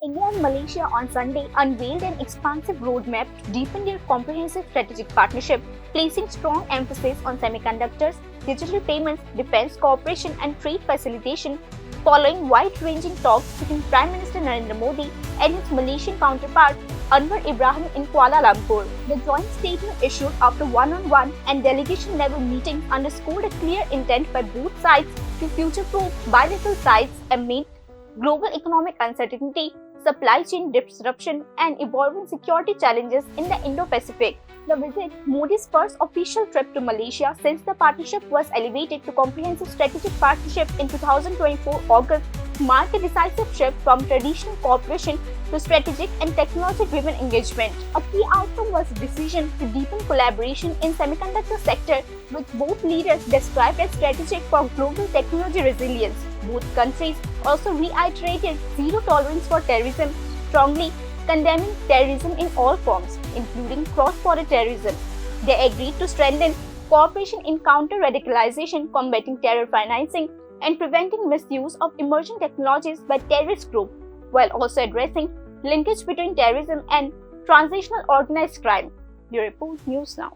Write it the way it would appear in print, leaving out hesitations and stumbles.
India and Malaysia on Sunday unveiled an expansive roadmap to deepen their comprehensive strategic partnership, placing strong emphasis on semiconductors, digital payments, defense cooperation, and trade facilitation, following wide-ranging talks between Prime Minister Narendra Modi and his Malaysian counterpart Anwar Ibrahim in Kuala Lumpur. The joint statement issued after one-on-one and delegation-level meetings underscored a clear intent by both sides to future-proof bilateral ties amid global economic uncertainty, supply chain disruption, and evolving security challenges in the Indo-Pacific. The visit, Modi's first official trip to Malaysia since the partnership was elevated to Comprehensive Strategic Partnership in 2024 August, marked a decisive shift from traditional cooperation to strategic and technology-driven engagement. A key outcome was the decision to deepen collaboration in semiconductor sector, which both leaders described as strategic for global technology resilience. Both countries also reiterated zero tolerance for terrorism, strongly condemning terrorism in all forms, including cross-border terrorism. They agreed to strengthen cooperation in counter-radicalization, combating terror financing, and preventing misuse of emerging technologies by terrorist groups, while also addressing linkage between terrorism and transnational organized crime. Bureau Report News Now.